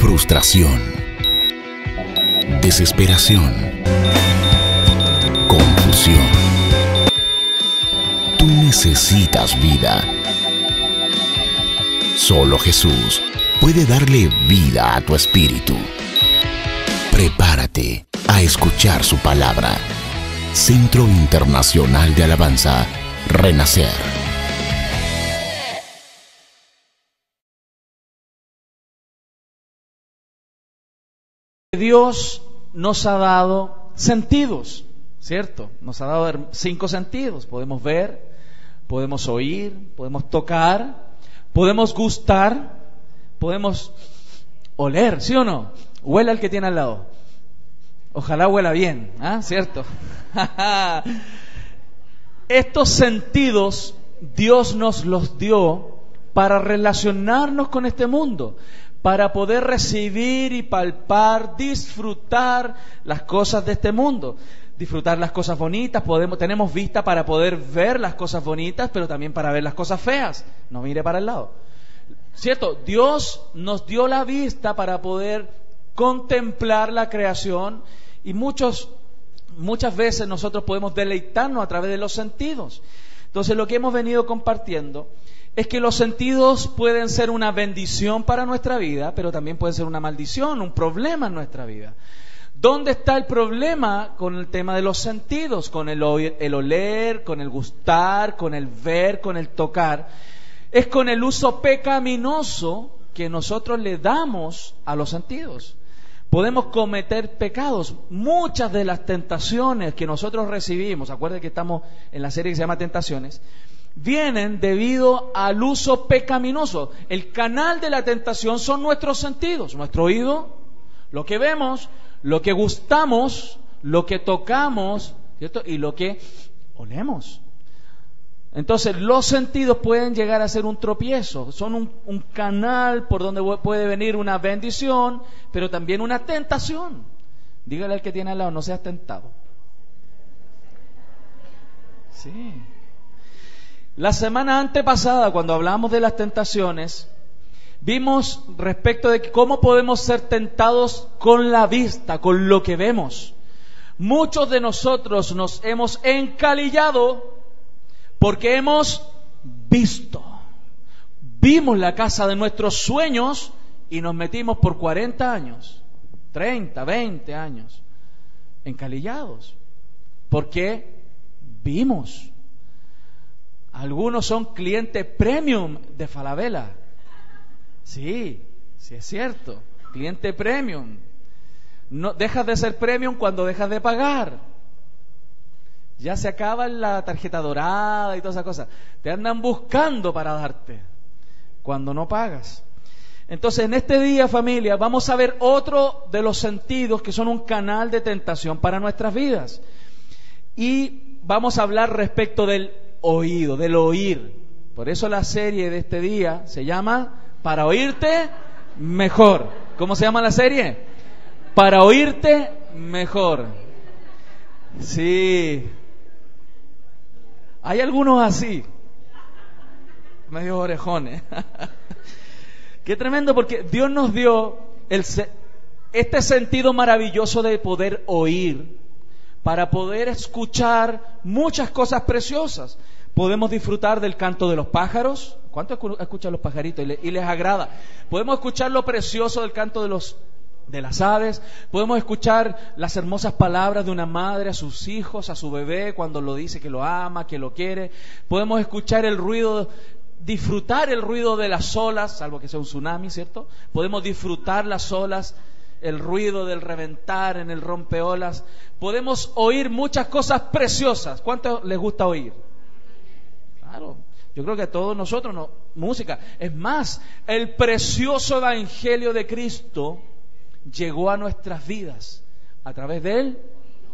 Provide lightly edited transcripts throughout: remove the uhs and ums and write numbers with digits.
frustración, desesperación, confusión. Tú necesitas vida. Solo Jesús puede darle vida a tu espíritu. Prepárate a escuchar su palabra. Centro Internacional de Alabanza, Renacer. Dios nos ha dado sentidos, ¿cierto? Nos ha dado 5 sentidos. Podemos ver, podemos oír, podemos tocar, podemos gustar, podemos oler, ¿sí o no? Huela al que tiene al lado. Ojalá huela bien, ¿ah? ¿Cierto? Estos sentidos Dios nos los dio para relacionarnos con este mundo, para poder recibir y palpar, disfrutar las cosas de este mundo, disfrutar las cosas bonitas. Tenemos vista para poder ver las cosas bonitas, pero también para ver las cosas feas. No mire para el lado, ¿cierto? Dios nos dio la vista para poder contemplar la creación, y muchas veces nosotros podemos deleitarnos a través de los sentidos. Entonces, lo que hemos venido compartiendo es que los sentidos pueden ser una bendición para nuestra vida, pero también pueden ser una maldición, un problema en nuestra vida. ¿Dónde está el problema con el tema de los sentidos? Con el oler, con el gustar, con el ver, con el tocar. Es con el uso pecaminoso que nosotros le damos a los sentidos. Podemos cometer pecados. Muchas de las tentaciones que nosotros recibimos, acuérdense que estamos en la serie que se llama Tentaciones, vienen debido al uso pecaminoso. El canal de la tentación son nuestros sentidos, nuestro oído, lo que vemos, lo que gustamos, lo que tocamos, ¿cierto? Y lo que olemos. Entonces, los sentidos pueden llegar a ser un tropiezo, son un canal por donde puede venir una bendición, pero también una tentación. Dígale al que tiene al lado, no seas tentado. Sí. La semana antepasada, cuando hablamos de las tentaciones, vimos respecto de cómo podemos ser tentados con la vista, con lo que vemos. Muchos de nosotros nos hemos encalillado porque hemos visto. Vimos la casa de nuestros sueños y nos metimos por 40 años, 30, 20 años, encalillados. Porque vimos. Algunos son clientes premium de Falabella. Sí es cierto, cliente premium. No, dejas de ser premium cuando dejas de pagar. Ya se acaba la tarjeta dorada y todas esas cosas. Te andan buscando para darte cuando no pagas. Entonces, en este día, familia, vamos a ver otro de los sentidos que son un canal de tentación para nuestras vidas. Y vamos a hablar respecto del oído, del oír. Por eso la serie de este día se llama Para oírte mejor. ¿Cómo se llama la serie? Para oírte mejor. Sí. Hay algunos así, medio orejones. Qué tremendo, porque Dios nos dio este sentido maravilloso de poder oír, para poder escuchar muchas cosas preciosas. Podemos disfrutar del canto de los pájaros. ¿Cuántos escuchan los pajaritos y les agrada? Podemos escuchar lo precioso del canto de las aves. Podemos escuchar las hermosas palabras de una madre a sus hijos, a su bebé, cuando lo dice que lo ama, que lo quiere. Podemos escuchar el ruido, disfrutar el ruido de las olas, salvo que sea un tsunami, ¿cierto? Podemos disfrutar las olas, el ruido del reventar en el rompeolas. Podemos oír muchas cosas preciosas. ¿Cuánto les gusta oír? Claro, yo creo que a todos nosotros, no, música. Es más, el precioso evangelio de Cristo llegó a nuestras vidas a través de él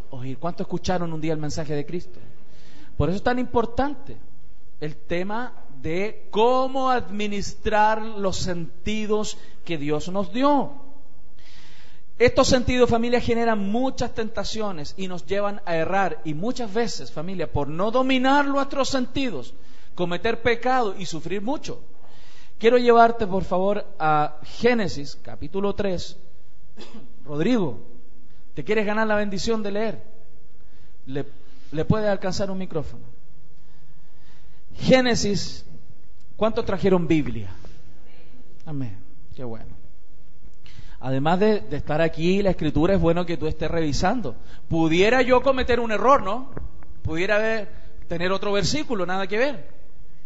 oír. ¿Cuánto escucharon un día el mensaje de Cristo? Por eso es tan importante el tema de cómo administrar los sentidos que Dios nos dio. Estos sentidos, familia, generan muchas tentaciones y nos llevan a errar. Y muchas veces, familia, por no dominar nuestros sentidos, cometer pecado y sufrir mucho. Quiero llevarte, por favor, a Génesis, capítulo 3. Rodrigo, ¿te quieres ganar la bendición de leer? ¿Le puede alcanzar un micrófono? Génesis, ¿cuántos trajeron Biblia? Amén, qué bueno. Además de estar aquí, la Escritura, es bueno que tú estés revisando. Pudiera yo cometer un error, ¿no? Pudiera tener otro versículo, nada que ver.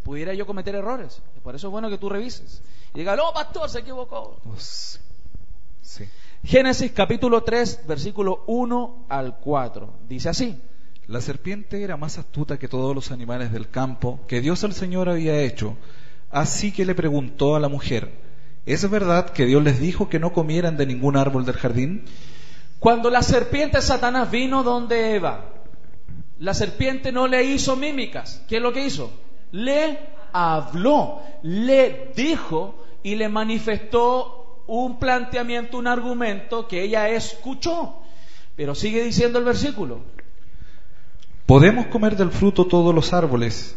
Pudiera yo cometer errores. Por eso es bueno que tú revises. Y diga, no, pastor, se equivocó. Sí. Génesis capítulo 3, versículo 1 al 4. Dice así. La serpiente era más astuta que todos los animales del campo que Dios el Señor había hecho. Así que le preguntó a la mujer, ¿es verdad que Dios les dijo que no comieran de ningún árbol del jardín? Cuando la serpiente Satanás vino donde Eva, la serpiente no le hizo mímicas. ¿Qué es lo que hizo? Le habló, le dijo y le manifestó un planteamiento, un argumento que ella escuchó. Pero sigue diciendo el versículo. Podemos comer del fruto de todos los árboles,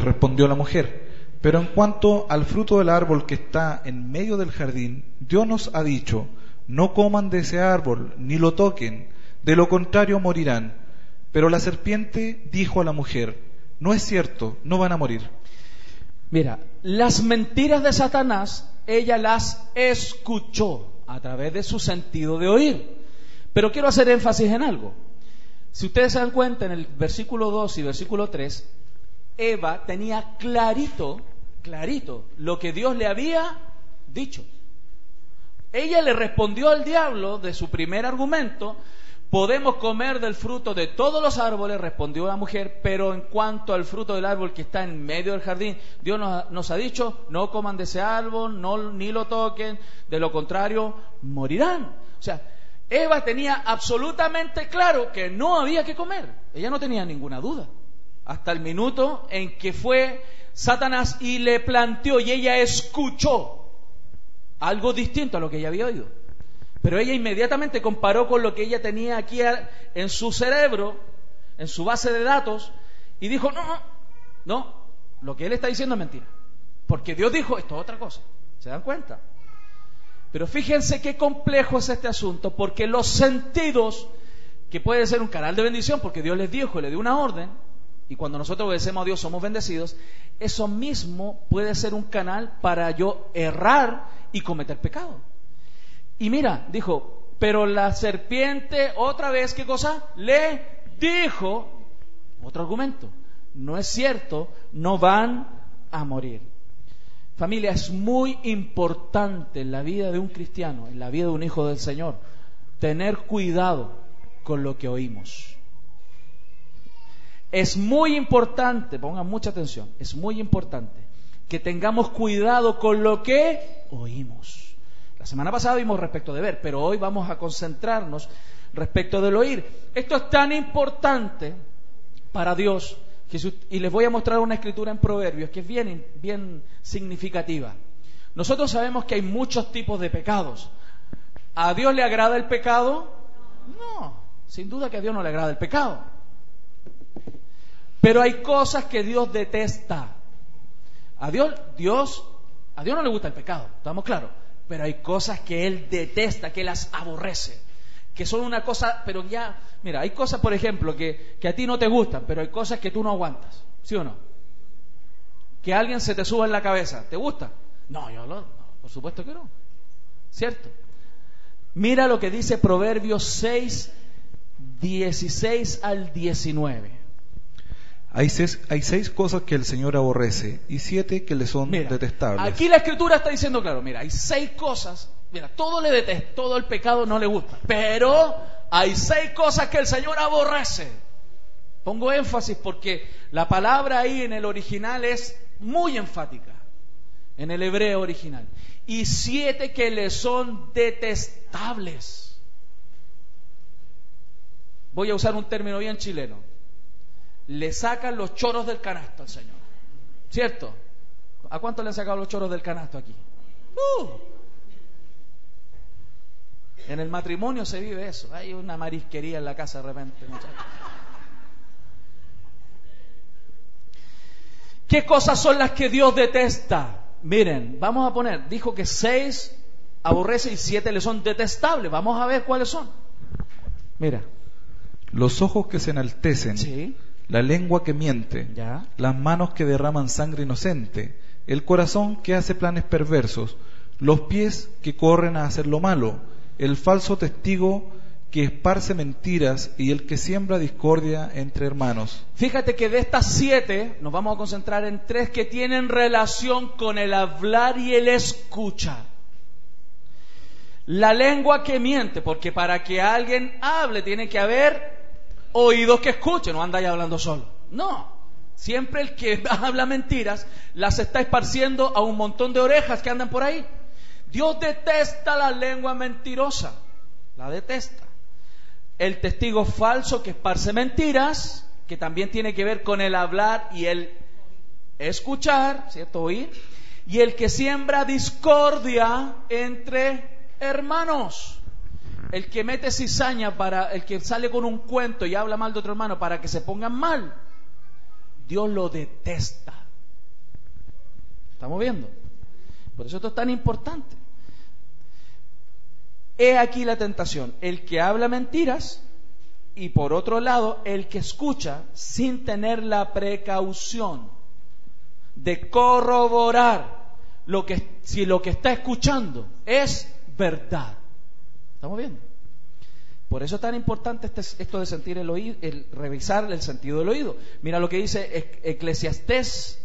respondió la mujer. Pero en cuanto al fruto del árbol que está en medio del jardín, Dios nos ha dicho, no coman de ese árbol, ni lo toquen, de lo contrario morirán. Pero la serpiente dijo a la mujer, no es cierto, no van a morir. Mira, las mentiras de Satanás, ella las escuchó a través de su sentido de oír. Pero quiero hacer énfasis en algo. Si ustedes se dan cuenta, en el versículo 2 y versículo 3, Eva tenía clarito lo que Dios le había dicho. Ella le respondió al diablo de su primer argumento, podemos comer del fruto de todos los árboles, respondió la mujer, pero en cuanto al fruto del árbol que está en medio del jardín, Dios nos ha dicho, no coman de ese árbol, ni lo toquen, de lo contrario morirán. O sea, Eva tenía absolutamente claro que no había que comer, ella no tenía ninguna duda, hasta el minuto en que fue Satanás y le planteó y ella escuchó algo distinto a lo que ella había oído. Pero ella inmediatamente comparó con lo que ella tenía aquí en su cerebro, en su base de datos, y dijo, no, lo que él está diciendo es mentira. Porque Dios dijo, esto es otra cosa. ¿Se dan cuenta? Pero fíjense qué complejo es este asunto, porque los sentidos, que puede ser un canal de bendición, porque Dios les dijo, le dio una orden, y cuando nosotros obedecemos a Dios somos bendecidos, eso mismo puede ser un canal para yo errar y cometer pecado. Y mira, dijo, pero la serpiente otra vez, ¿qué cosa? Le dijo, otro argumento, no es cierto, no van a morir. Familia, es muy importante en la vida de un cristiano, en la vida de un hijo del Señor, tener cuidado con lo que oímos. Es muy importante, pongan mucha atención, es muy importante que tengamos cuidado con lo que oímos. La semana pasada vimos respecto de ver, pero hoy vamos a concentrarnos respecto del oír. Esto es tan importante para Dios, y les voy a mostrar una escritura en Proverbios que es bien significativa. Nosotros sabemos que hay muchos tipos de pecados. ¿A Dios le agrada el pecado? No, sin duda que a Dios no le agrada el pecado. Pero hay cosas que Dios detesta. A Dios no le gusta el pecado, ¿estamos claros? Pero hay cosas que Él detesta, que las aborrece, que son una cosa, pero ya, mira, hay cosas, por ejemplo, que a ti no te gustan, pero hay cosas que tú no aguantas, ¿sí o no? Que alguien se te suba en la cabeza, ¿te gusta? No, por supuesto que no, ¿cierto? Mira lo que dice Proverbios 6, 16 al 19. Hay seis cosas que el Señor aborrece y 7 que le son detestables. Aquí la Escritura está diciendo claro, mira, hay 6 cosas, mira, todo le detesta, todo el pecado no le gusta, pero hay 6 cosas que el Señor aborrece. Pongo énfasis porque la palabra ahí en el original es muy enfática, en el hebreo original. Y 7 que le son detestables. Voy a usar un término bien chileno. Le sacan los choros del canasto al Señor, ¿cierto? ¿A cuánto le han sacado los choros del canasto aquí? En el matrimonio se vive eso. Hay una marisquería en la casa de repente, muchachos. ¿Qué cosas son las que Dios detesta? Miren, vamos a poner, dijo que 6 aborrece y 7 le son detestables. Vamos a ver cuáles son. Mira. Los ojos que se enaltecen, Sí. la lengua que miente, Ya. las manos que derraman sangre inocente, el corazón que hace planes perversos, los pies que corren a hacer lo malo, el falso testigo que esparce mentiras y el que siembra discordia entre hermanos. Fíjate que de estas 7 nos vamos a concentrar en 3 que tienen relación con el hablar y el escuchar. La lengua que miente, porque para que alguien hable tiene que haber oídos que escuchen, no andáis hablando solo. No, siempre el que habla mentiras las está esparciendo a un montón de orejas que andan por ahí. Dios detesta la lengua mentirosa, la detesta. El testigo falso que esparce mentiras, que también tiene que ver con el hablar y el escuchar, ¿cierto? Oír. Y el que siembra discordia entre hermanos. El que mete cizaña para, el que sale con un cuento y habla mal de otro hermano para que se pongan mal. Dios lo detesta. ¿Estamos viendo? Por eso esto es tan importante. He aquí la tentación, el que habla mentiras y por otro lado el que escucha sin tener la precaución de corroborar si lo que está escuchando es verdad. ¿Estamos viendo? Por eso es tan importante esto de sentir el oído, el revisar el sentido del oído. Mira lo que dice Eclesiastés,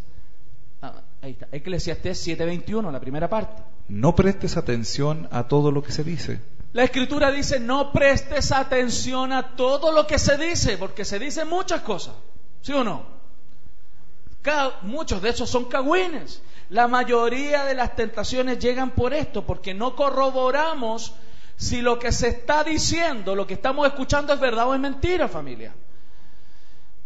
ahí está, Eclesiastés 7:21, la primera parte. No prestes atención a todo lo que se dice. La Escritura dice, no prestes atención a todo lo que se dice, porque se dicen muchas cosas, ¿sí o no? Muchos de esos son cagüines. La mayoría de las tentaciones llegan por esto, porque no corroboramos si lo que se está diciendo, lo que estamos escuchando es verdad o es mentira, familia.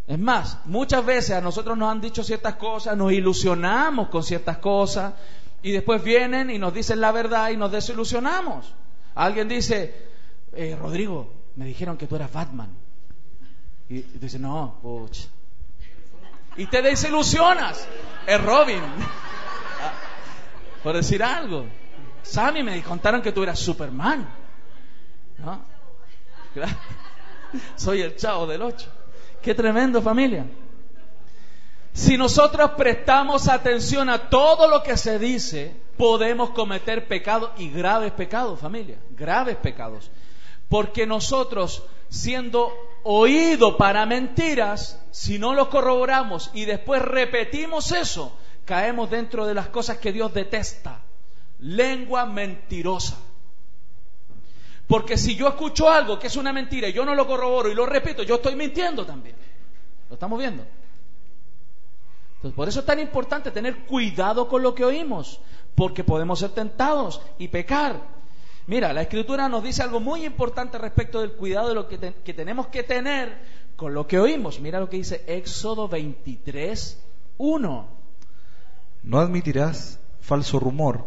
Es más, muchas veces a nosotros nos han dicho ciertas cosas, nos ilusionamos con ciertas cosas, y después vienen y nos dicen la verdad y nos desilusionamos. Alguien dice, Rodrigo, me dijeron que tú eras Batman. Y tú dices, no, pucha. Y te desilusionas. Es Robin. Por decir algo. Sammy, me contaron que tú eras Superman. ¿No? Soy el Chavo del 8. Qué tremendo, familia. Si nosotros prestamos atención a todo lo que se dice, podemos cometer pecados y graves pecados, familia, graves pecados. Porque nosotros, siendo oído para mentiras, si no lo corroboramos y después repetimos eso, caemos dentro de las cosas que Dios detesta. Lengua mentirosa. Porque si yo escucho algo que es una mentira y yo no lo corroboro y lo repito, yo estoy mintiendo también. ¿Lo estamos viendo? Entonces, por eso es tan importante tener cuidado con lo que oímos, porque podemos ser tentados y pecar. Mira, la Escritura nos dice algo muy importante respecto del cuidado de lo que tenemos que tener con lo que oímos. Mira lo que dice Éxodo 23:1. No admitirás falso rumor,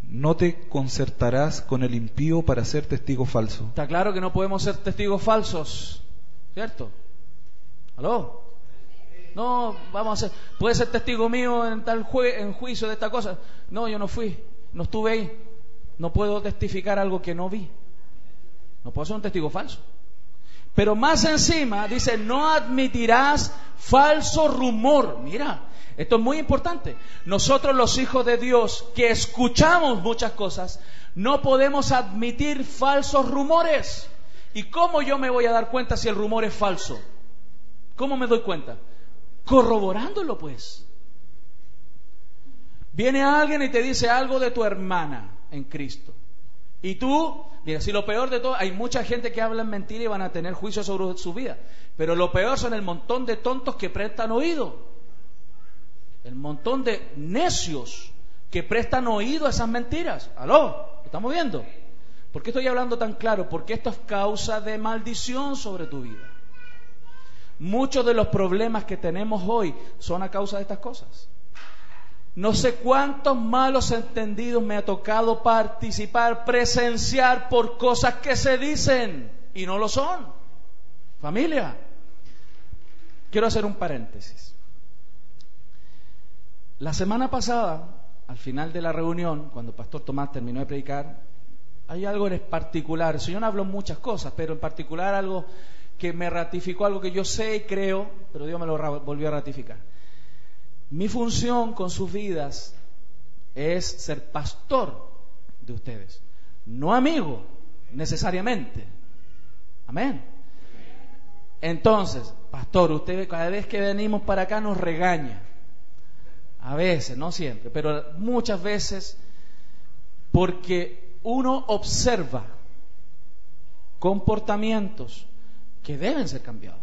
no te concertarás con el impío para ser testigo falso. Está claro que no podemos ser testigos falsos, ¿cierto? ¿Aló? No, vamos a ser, puede ser testigo mío en tal en juicio de esta cosa. No, yo no fui, no estuve ahí. No puedo testificar algo que no vi. No puedo ser un testigo falso. Pero más encima dice, no admitirás falso rumor. Mira, esto es muy importante. Nosotros los hijos de Dios que escuchamos muchas cosas, no podemos admitir falsos rumores. ¿Y cómo yo me voy a dar cuenta si el rumor es falso? ¿Cómo me doy cuenta? Corroborándolo, pues. Viene alguien y te dice algo de tu hermana en Cristo. Y tú, mira, si lo peor de todo, hay mucha gente que habla en mentira y van a tener juicio sobre su vida. Pero lo peor son el montón de tontos que prestan oído. El montón de necios que prestan oído a esas mentiras. ¿Aló? ¿Estamos viendo? ¿Por qué estoy hablando tan claro? Porque esto es causa de maldición sobre tu vida. Muchos de los problemas que tenemos hoy son a causa de estas cosas. No sé cuántos malos entendidos me ha tocado participar, presenciar por cosas que se dicen y no lo son. Familia, quiero hacer un paréntesis. La semana pasada al final de la reunión, cuando el pastor Tomás terminó de predicar, hay algo en particular. El Señor habló muchas cosas, pero en particular algo que me ratificó, algo que yo sé y creo, pero Dios me lo volvió a ratificar. Mi función con sus vidas es ser pastor de ustedes, no amigo necesariamente. Amén. Entonces, pastor, usted cada vez que venimos para acá nos regaña. A veces, no siempre, pero muchas veces, porque uno observa comportamientos que deben ser cambiados.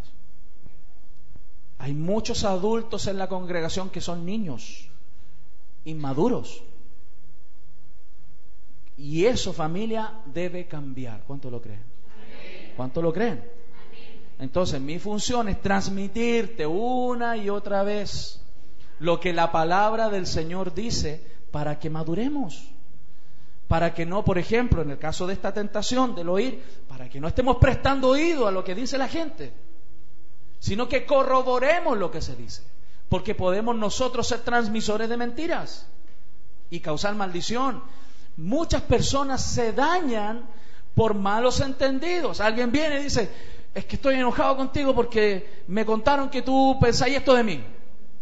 Hay muchos adultos en la congregación que son niños, inmaduros. Y eso, familia, debe cambiar. ¿Cuánto lo creen? ¿Cuánto lo creen? Entonces, mi función es transmitirte una y otra vez lo que la palabra del Señor dice para que maduremos. Para que no, por ejemplo, en el caso de esta tentación del oír, para que no estemos prestando oído a lo que dice la gente, sino que corroboremos lo que se dice. Porque podemos nosotros ser transmisores de mentiras y causar maldición. Muchas personas se dañan por malos entendidos. Alguien viene y dice: es que estoy enojado contigo porque me contaron que tú pensáis esto de mí.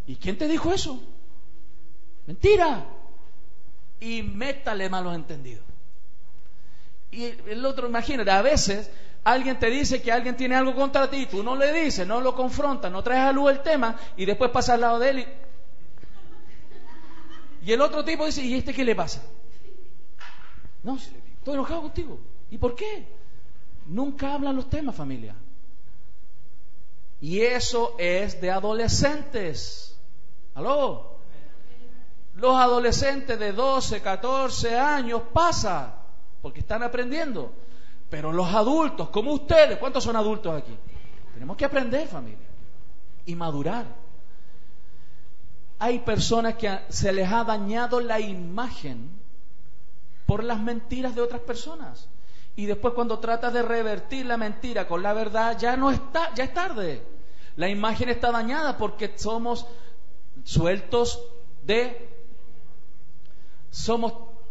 ¿Y quién te dijo eso? Mentira. Y métale malos entendidos. Y el otro, imagínate, a veces alguien te dice que alguien tiene algo contra ti, tú no le dices, no lo confrontas, no traes a luz el tema, y después pasa al lado de él y el otro tipo dice: ¿y este qué le pasa? No, estoy enojado contigo. ¿Y por qué? Nunca hablan los temas, familia. Y eso es de adolescentes. ¿Aló? Los adolescentes de 12, 14 años pasa, porque están aprendiendo. Pero los adultos, como ustedes, ¿cuántos son adultos aquí? Tenemos que aprender, familia, y madurar. Hay personas que se les ha dañado la imagen por las mentiras de otras personas. Y después, cuando tratas de revertir la mentira con la verdad, ya es tarde. La imagen está dañada porque somos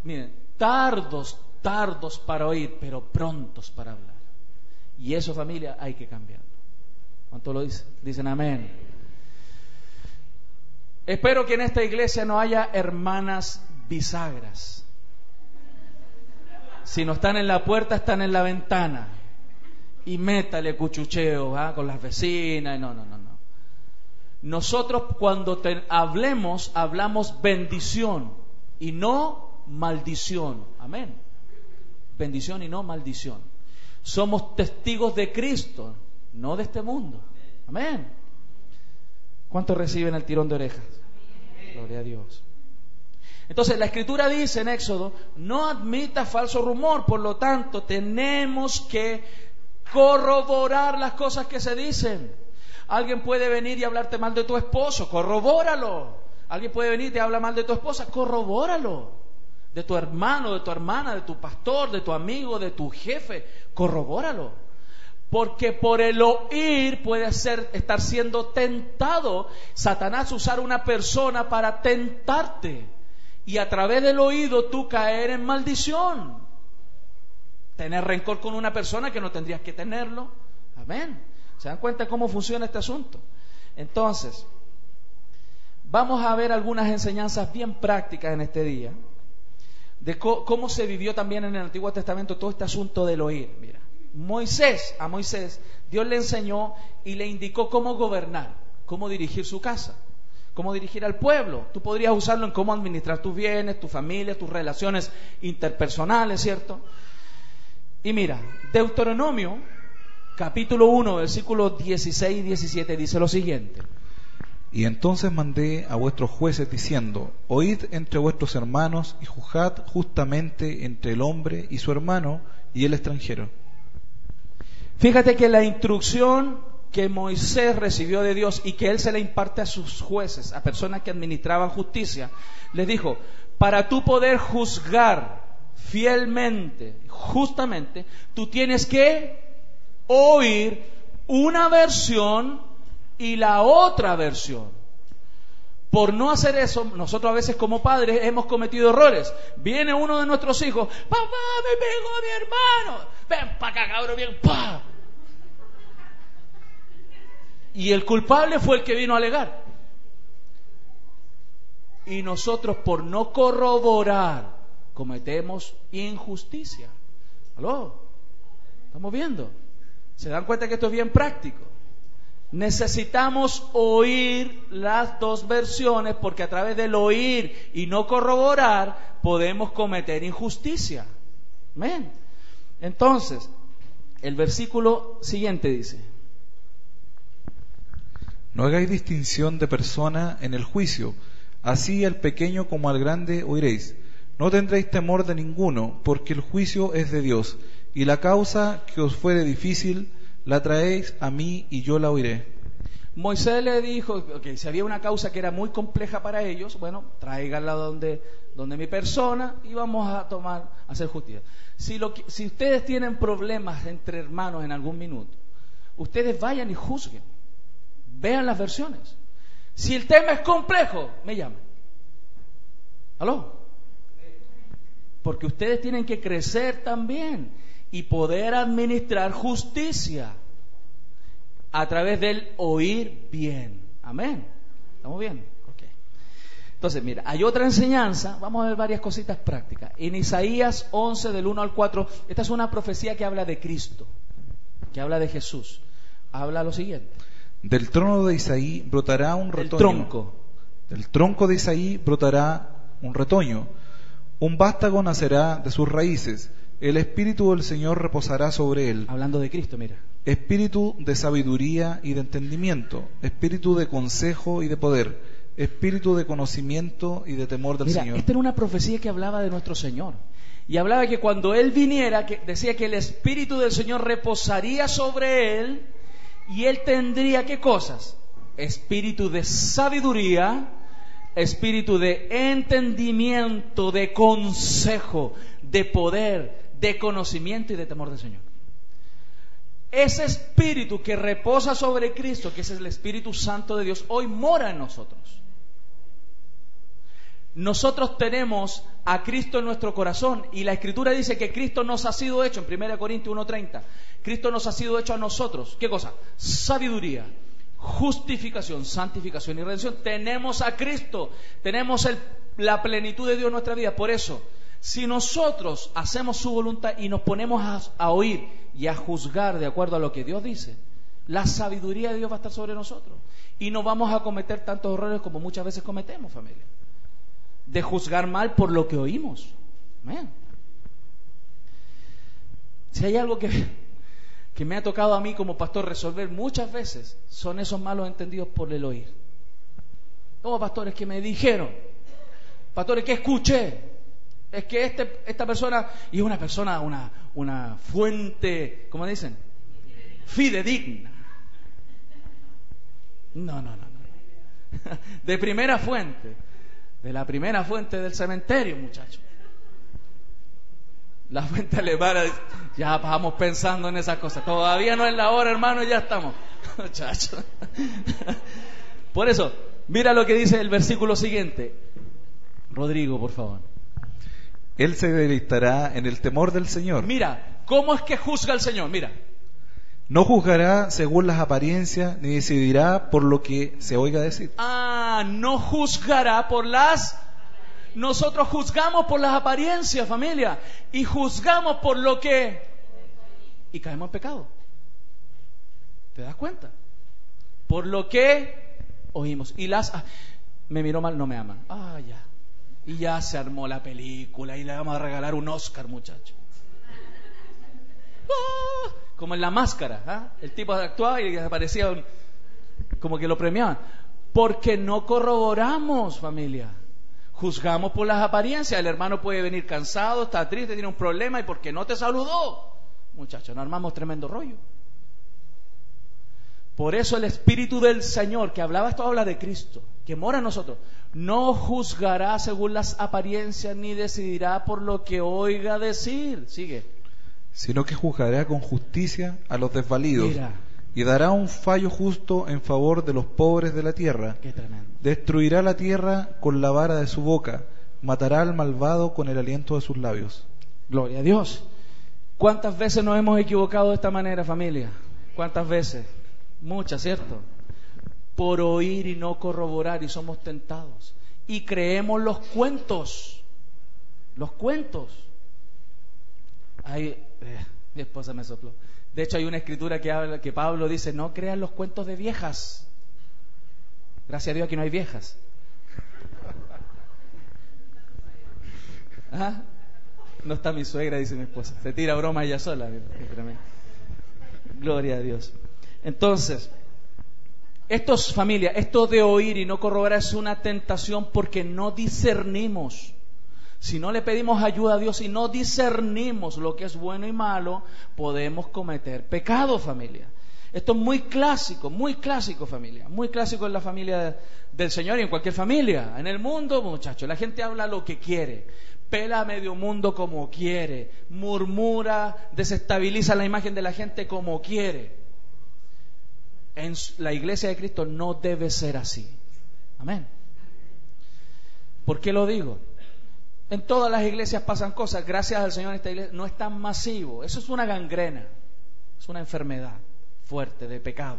miren, tardos para oír, pero prontos para hablar. Y eso, familia, hay que cambiarlo. ¿Cuánto lo dicen? Dicen amén. Espero que en esta iglesia no haya hermanas bisagras. Si no están en la puerta, están en la ventana. Y métale cuchucheo con las vecinas. No. Nosotros cuando hablamos bendición y no maldición. Amén. Bendición y no maldición. Somos testigos de Cristo, no de este mundo. Amén. ¿Cuántos reciben el tirón de orejas? Gloria a Dios. Entonces la Escritura dice en Éxodo: no admita falso rumor. Por lo tanto, tenemos que corroborar las cosas que se dicen. Alguien puede venir y hablarte mal de tu esposo, corrobóralo. Alguien puede venir y te habla mal de tu esposa, corrobóralo. De tu hermano, de tu hermana, de tu pastor, de tu amigo, de tu jefe, corrobóralo. Porque por el oír puede estar siendo tentado. Satanás usar una persona para tentarte. Y a través del oído tú caer en maldición. Tener rencor con una persona que no tendrías que tenerlo. Amén. ¿Se dan cuenta cómo funciona este asunto? Entonces, vamos a ver algunas enseñanzas bien prácticas en este día de cómo se vivió también en el Antiguo Testamento todo este asunto del oír. Mira, a Moisés Dios le enseñó y le indicó cómo gobernar, cómo dirigir su casa, cómo dirigir al pueblo. Tú podrías usarlo en cómo administrar tus bienes, tu familia, tus relaciones interpersonales, ¿cierto? Y mira, Deuteronomio capítulo 1, versículos 16 y 17 dice lo siguiente: y entonces mandé a vuestros jueces diciendo: oíd entre vuestros hermanos y juzgad justamente entre el hombre y su hermano y el extranjero. Fíjate que la instrucción que Moisés recibió de Dios y que él se la imparte a sus jueces, a personas que administraban justicia, les dijo: para tú poder juzgar fielmente, justamente, tú tienes que oír una versión y la otra versión. Por no hacer eso, nosotros a veces como padres hemos cometido errores. Viene uno de nuestros hijos, papá, me pegó mi hermano, ven para acá, cabrón, bien, pa. Y el culpable fue el que vino a alegar. Y nosotros, por no corroborar, cometemos injusticia. ¿Aló? ¿Estamos viendo? ¿Se dan cuenta que esto es bien práctico? Necesitamos oír las dos versiones, porque a través del oír y no corroborar podemos cometer injusticia. Amén. Entonces, el versículo siguiente dice: no hagáis distinción de persona en el juicio, así al pequeño como al grande oiréis. No tendréis temor de ninguno, porque el juicio es de Dios, y la causa que os fuere difícil la traéis a mí y yo la oiré. Moisés le dijo que si había una causa que era muy compleja para ellos, bueno, tráiganla donde mi persona y vamos a hacer justicia. Si ustedes tienen problemas entre hermanos en algún minuto, ustedes vayan y juzguen, vean las versiones. Si el tema es complejo, me llaman. ¿Aló? Porque ustedes tienen que crecer también y poder administrar justicia a través del oír bien. Amén. ¿Estamos bien? Okay. Entonces, mira, hay otra enseñanza. Vamos a ver varias cositas prácticas. En Isaías 11, del 1 al 4, esta es una profecía que habla de Cristo, que habla de Jesús. Habla lo siguiente: del trono de Isaí brotará un retoño. Del tronco de Isaí brotará un retoño. Un vástago nacerá de sus raíces. El Espíritu del Señor reposará sobre él. Hablando de Cristo, mira. Espíritu de sabiduría y de entendimiento, espíritu de consejo y de poder, espíritu de conocimiento y de temor del Señor. Esta era una profecía que hablaba de nuestro Señor. Y hablaba que cuando Él viniera, que decía que el Espíritu del Señor reposaría sobre Él, y Él tendría, ¿qué cosas? Espíritu de sabiduría, espíritu de entendimiento, de consejo, de poder, de conocimiento y de temor del Señor. Ese espíritu que reposa sobre Cristo, que es el Espíritu Santo de Dios, hoy mora en nosotros. Nosotros tenemos a Cristo en nuestro corazón, y la Escritura dice que Cristo nos ha sido hecho, en 1 Corintios 1:30, Cristo nos ha sido hecho a nosotros, ¿qué cosa? Sabiduría, justificación, santificación y redención. Tenemos a Cristo, tenemos la plenitud de Dios en nuestra vida. Por eso, si nosotros hacemos su voluntad y nos ponemos a oír y a juzgar de acuerdo a lo que Dios dice, la sabiduría de Dios va a estar sobre nosotros y no vamos a cometer tantos errores como muchas veces cometemos, familia, de juzgar mal por lo que oímos. Amén. Si hay algo que me ha tocado a mí como pastor resolver muchas veces, son esos malos entendidos por el oír. Oh, pastores, que me dijeron, pastores, que escuché, es que esta persona, y es una persona, una fuente, ¿cómo dicen? Fidedigna. No. De primera fuente, de la primera fuente del cementerio, muchachos. La fuente alemana, ya vamos pensando en esas cosas. Todavía no es la hora, hermano, ya estamos. Muchachos. Por eso, mira lo que dice el versículo siguiente. Rodrigo, por favor. Él se deleitará en el temor del Señor. Mira, ¿cómo es que juzga el Señor? Mira. No juzgará según las apariencias, ni decidirá por lo que se oiga decir. No juzgará por las... Nosotros juzgamos por las apariencias, familia, y juzgamos por lo que... Y caemos en pecado. ¿Te das cuenta? Por lo que oímos. Y me miró mal, no me aman. Ya. Y ya se armó la película y le vamos a regalar un Oscar, muchacho. Como en La Máscara, el tipo actuaba y aparecía como que lo premiaban. Porque no corroboramos, familia. Juzgamos por las apariencias. El hermano puede venir cansado, está triste, tiene un problema, y porque no te saludó, muchachos, nos armamos tremendo rollo. Por eso el Espíritu del Señor, que hablaba, esto habla de Cristo, que mora en nosotros, no juzgará según las apariencias, ni decidirá por lo que oiga decir. Sigue. Sino que juzgará con justicia a los desvalidos. Mira. y dará un fallo justo en favor de los pobres de la tierra. Qué tremendo. Destruirá la tierra con la vara de su boca, matará al malvado con el aliento de sus labios. Gloria a Dios. ¿Cuántas veces nos hemos equivocado de esta manera, familia? ¿Cuántas veces? Muchas, ¿cierto? Por oír y no corroborar, y somos tentados. Y creemos los cuentos. Los cuentos. Ay, mi esposa me sopló. De hecho, hay una escritura que habla, que Pablo dice: no crean los cuentos de viejas. Gracias a Dios aquí no hay viejas. ¿Ah? No está mi suegra, dice mi esposa. Se tira broma ella sola. Gloria a Dios. Entonces, esto de oír y no corroborar es una tentación porque no discernimos. Si no le pedimos ayuda a Dios y no discernimos lo que es bueno y malo, podemos cometer pecado, familia. Esto es muy clásico, familia. Muy clásico en la familia del Señor y en cualquier familia. En el mundo, muchachos, la gente habla lo que quiere. Pela a medio mundo como quiere. Murmura, desestabiliza la imagen de la gente como quiere. En la iglesia de Cristo no debe ser así. Amén. ¿Por qué lo digo? En todas las iglesias pasan cosas. Gracias al Señor, esta iglesia no es tan masivo. Eso es una gangrena. Es una enfermedad fuerte de pecado.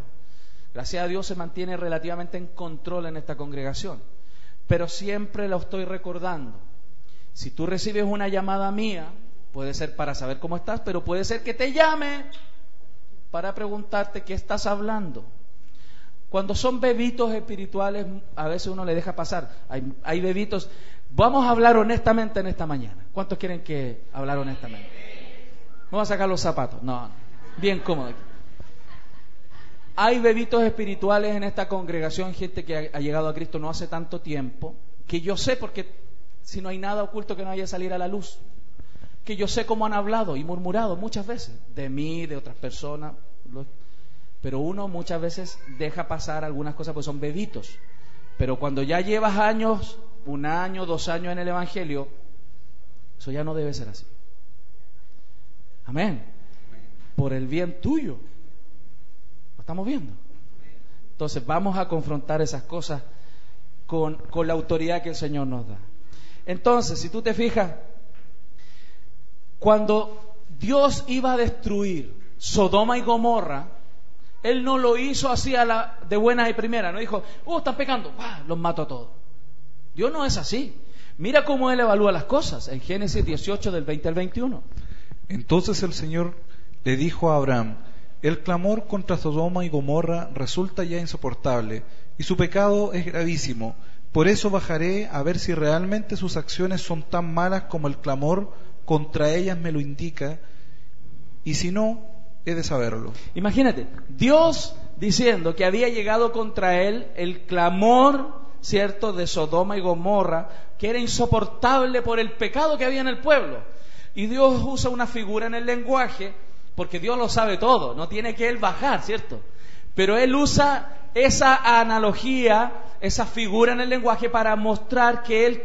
Gracias a Dios se mantiene relativamente en control en esta congregación. Pero siempre lo estoy recordando. Si tú recibes una llamada mía, puede ser para saber cómo estás, pero puede ser que te llame para preguntarte qué estás hablando. Cuando son bebitos espirituales, a veces uno le deja pasar. Hay bebitos. Vamos a hablar honestamente en esta mañana. ¿Cuántos quieren que hablar honestamente? Vamos a sacar los zapatos. No, bien cómodo aquí. Hay bebitos espirituales en esta congregación, gente que ha llegado a Cristo no hace tanto tiempo, que yo sé, porque si no hay nada oculto que no haya de salir a la luz, que yo sé cómo han hablado y murmurado muchas veces, de mí, de otras personas, pero uno muchas veces deja pasar algunas cosas porque son bebitos. Pero cuando ya llevas años, 1 año, 2 años en el Evangelio, eso ya no debe ser así. Amén. Por el bien tuyo. ¿Lo estamos viendo? Entonces vamos a confrontar esas cosas con la autoridad que el Señor nos da. Entonces, si tú te fijas, cuando Dios iba a destruir Sodoma y Gomorra, Él no lo hizo así de buena y primera. No dijo: están pecando, los mato a todos. Dios no es así. Mira cómo Él evalúa las cosas en Génesis 18 del 20 al 21. Entonces el Señor le dijo a Abraham: el clamor contra Sodoma y Gomorra resulta ya insoportable y su pecado es gravísimo. Por eso bajaré a ver si realmente sus acciones son tan malas como el clamor contra ellas me lo indica, y si no, he de saberlo. Imagínate, Dios diciendo que había llegado contra él el clamor, ¿cierto?, de Sodoma y Gomorra, que era insoportable por el pecado que había en el pueblo. Y Dios usa una figura en el lenguaje, porque Dios lo sabe todo, no tiene que Él bajar, ¿cierto? Pero Él usa esa analogía, esa figura en el lenguaje para mostrar que Él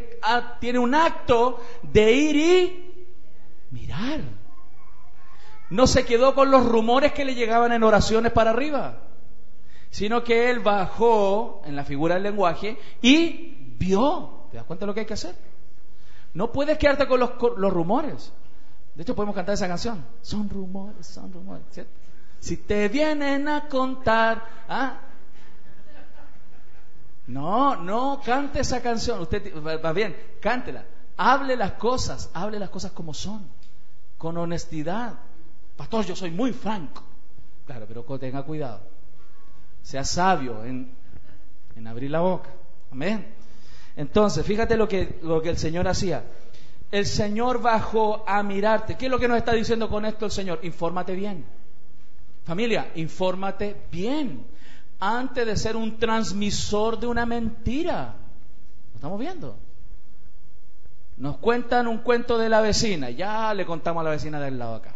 tiene un acto de ir y mirar. No se quedó con los rumores que le llegaban en oraciones para arriba, sino que Él bajó en la figura del lenguaje y vio. ¿Te das cuenta de lo que hay que hacer? No puedes quedarte con los rumores. De hecho, podemos cantar esa canción. Son rumores, ¿cierto? Si te vienen a contar, No cante esa canción. Usted va bien, cántela. Hable las cosas como son, con honestidad. Pastor, yo soy muy franco. Claro, pero tenga cuidado. Sea sabio en abrir la boca. Amén. Entonces, fíjate lo que el Señor hacía. El Señor bajó a mirarte. ¿Qué es lo que nos está diciendo con esto el Señor? Infórmate bien. Familia, infórmate bien. Antes de ser un transmisor de una mentira. ¿Lo estamos viendo? Nos cuentan un cuento de la vecina. Ya le contamos a la vecina del lado acá.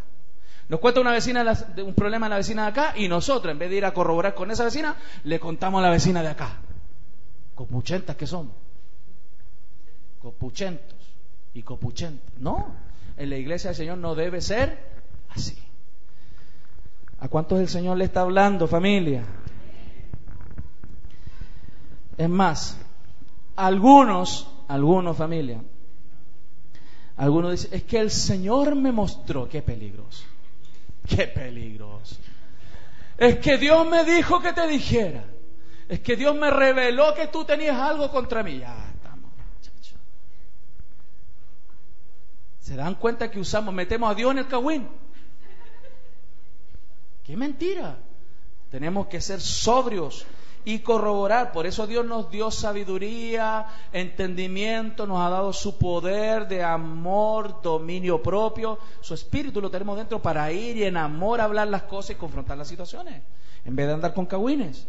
Nos cuenta un problema a la vecina de acá, y nosotros, en vez de ir a corroborar con esa vecina, le contamos a la vecina de acá. Copuchentas que somos. Copuchentos y copuchentas. No, en la iglesia del Señor no debe ser así. ¿A cuántos el Señor le está hablando, familia? Es más, algunos familia, algunos dicen, es que el Señor me mostró. Qué peligroso, qué peligroso. Es que Dios me dijo que te dijera. Es que Dios me reveló que tú tenías algo contra mí. Ya estamos, muchachos. ¿Se dan cuenta que metemos a Dios en el cagüín? ¡Qué mentira! Tenemos que ser sobrios y corroborar. Por eso Dios nos dio sabiduría, entendimiento, nos ha dado su poder de amor, dominio propio. Su espíritu lo tenemos dentro para ir y en amor hablar las cosas y confrontar las situaciones, en vez de andar con cagüines.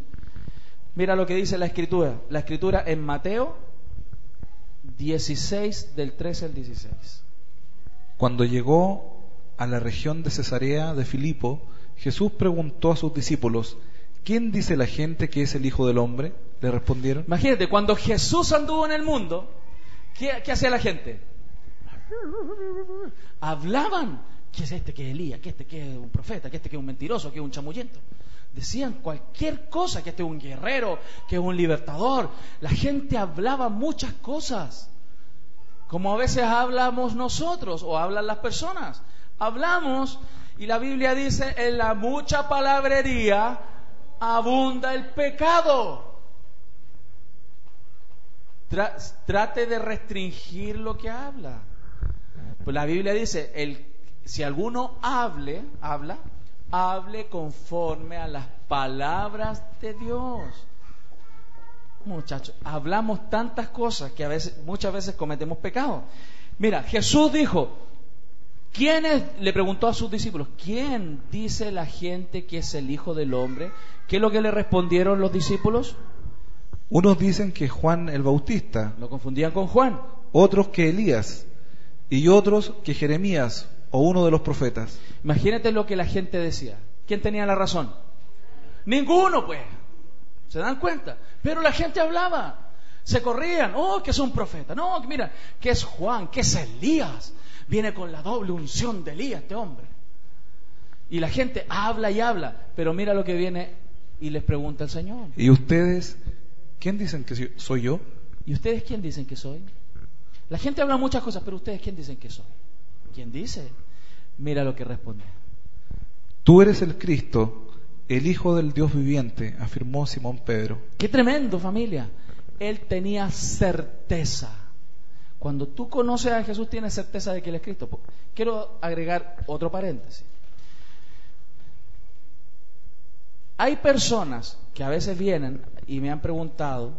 Mira lo que dice la Escritura. La Escritura en Mateo 16, del 13 al 16. Cuando llegó a la región de Cesarea de Filipo, Jesús preguntó a sus discípulos: ¿quién dice la gente que es el Hijo del Hombre? Le respondieron. Imagínate, cuando Jesús anduvo en el mundo, ¿qué hacía la gente? Hablaban. ¿Qué es este que es Elías? ¿Qué este que es un profeta? ¿Qué este que es un mentiroso? ¿Qué es un chamullento? Decían cualquier cosa, que este es un guerrero, que es un libertador. La gente hablaba muchas cosas, como a veces hablamos nosotros o hablan las personas. Hablamos, y la Biblia dice, en la mucha palabrería abunda el pecado. Trate de restringir lo que habla. Pues la Biblia dice, si alguno habla conforme a las palabras de Dios. Muchachos, hablamos tantas cosas que muchas veces cometemos pecado. Mira, Jesús dijo, le preguntó a sus discípulos, ¿quién dice la gente que es el Hijo del Hombre? ¿Qué es lo que le respondieron los discípulos? Unos dicen que Juan el Bautista. Lo confundían con Juan. Otros que Elías. Y otros que Jeremías o uno de los profetas. Imagínate lo que la gente decía. ¿Quién tenía la razón? Ninguno, pues. ¿Se dan cuenta? Pero la gente hablaba. Se corrían. Oh, que es un profeta. No, mira, que es Juan, que es Elías. Viene con la doble unción de Elías este hombre. Y la gente habla y habla. Pero mira lo que viene y les pregunta el Señor. ¿Y ustedes quién dicen que soy yo? ¿Y ustedes quién dicen que soy? La gente habla muchas cosas, pero ustedes quién dicen que soy. ¿Quién dice? Mira lo que responde. Tú eres el Cristo, el Hijo del Dios viviente, afirmó Simón Pedro. Qué tremendo, familia. Él tenía certeza. Cuando tú conoces a Jesús, tienes certeza de que Él es Cristo. Quiero agregar otro paréntesis. Hay personas que a veces vienen y me han preguntado,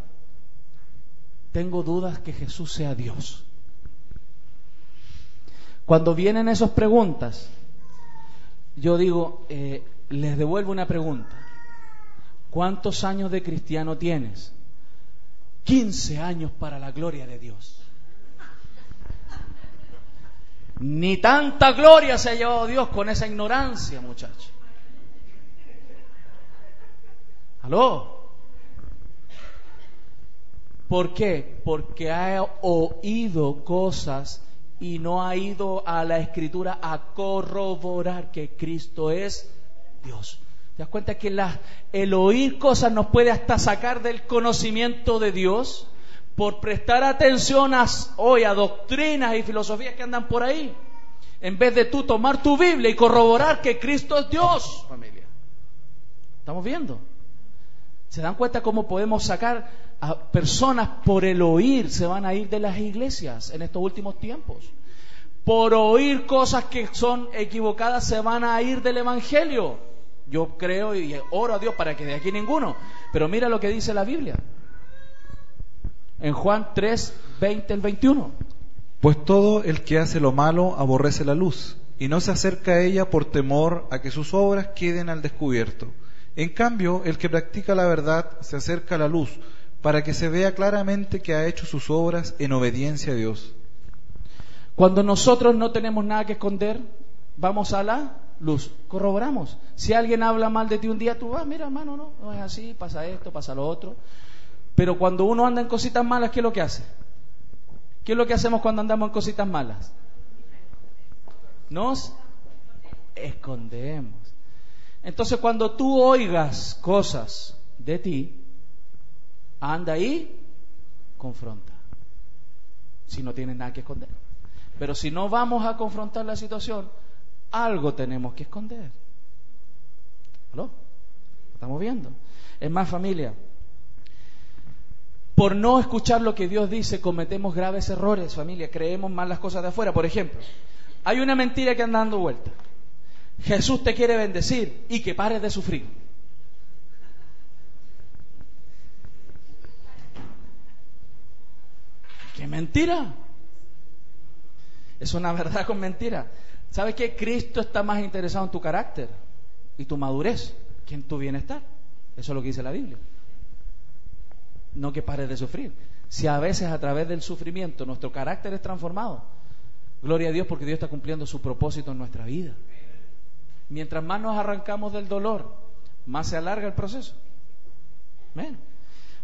tengo dudas que Jesús sea Dios. Cuando vienen esas preguntas, yo digo, les devuelvo una pregunta. ¿Cuántos años de cristiano tienes? 15 años para la gloria de Dios. Ni tanta gloria se ha llevado Dios con esa ignorancia, muchacho. ¿Aló? ¿Por qué? Porque ha oído cosas y no ha ido a la Escritura a corroborar que Cristo es Dios. ¿Te das cuenta que el oír cosas nos puede hasta sacar del conocimiento de Dios por prestar atención hoy a doctrinas y filosofías que andan por ahí, en vez de tú tomar tu Biblia y corroborar que Cristo es Dios, familia? ¿Estamos viendo? ¿Se dan cuenta cómo podemos sacar a personas por el oír? Se van a ir de las iglesias en estos últimos tiempos. Por oír cosas que son equivocadas se van a ir del Evangelio. Yo creo y oro a Dios para que de aquí ninguno. Pero mira lo que dice la Biblia. En Juan 3, 20 al 21. Pues todo el que hace lo malo aborrece la luz y no se acerca a ella por temor a que sus obras queden al descubierto. En cambio, el que practica la verdad se acerca a la luz para que se vea claramente que ha hecho sus obras en obediencia a Dios. Cuando nosotros no tenemos nada que esconder, vamos a la luz, corroboramos. Si alguien habla mal de ti un día, tú vas, mira hermano, no es así, pasa esto, pasa lo otro. Pero cuando uno anda en cositas malas, ¿qué es lo que hace? ¿Qué es lo que hacemos cuando andamos en cositas malas? Nos escondemos. Entonces, cuando tú oigas cosas de ti, anda ahí, confronta. Si no tienes nada que esconder. Pero si no vamos a confrontar la situación, algo tenemos que esconder. ¿Aló? ¿Estamos viendo? Es más, familia, por no escuchar lo que Dios dice, cometemos graves errores, familia. Creemos mal las cosas de afuera. Por ejemplo, hay una mentira que anda dando vuelta. Jesús te quiere bendecir y que pares de sufrir. ¡Qué mentira! Es una verdad con mentira. ¿Sabes qué? Cristo está más interesado en tu carácter y tu madurez que en tu bienestar. Eso es lo que dice la Biblia. No que pares de sufrir. Si a veces a través del sufrimiento nuestro carácter es transformado, gloria a Dios, porque Dios está cumpliendo su propósito en nuestra vida. Mientras más nos arrancamos del dolor, más se alarga el proceso. ¿Ven?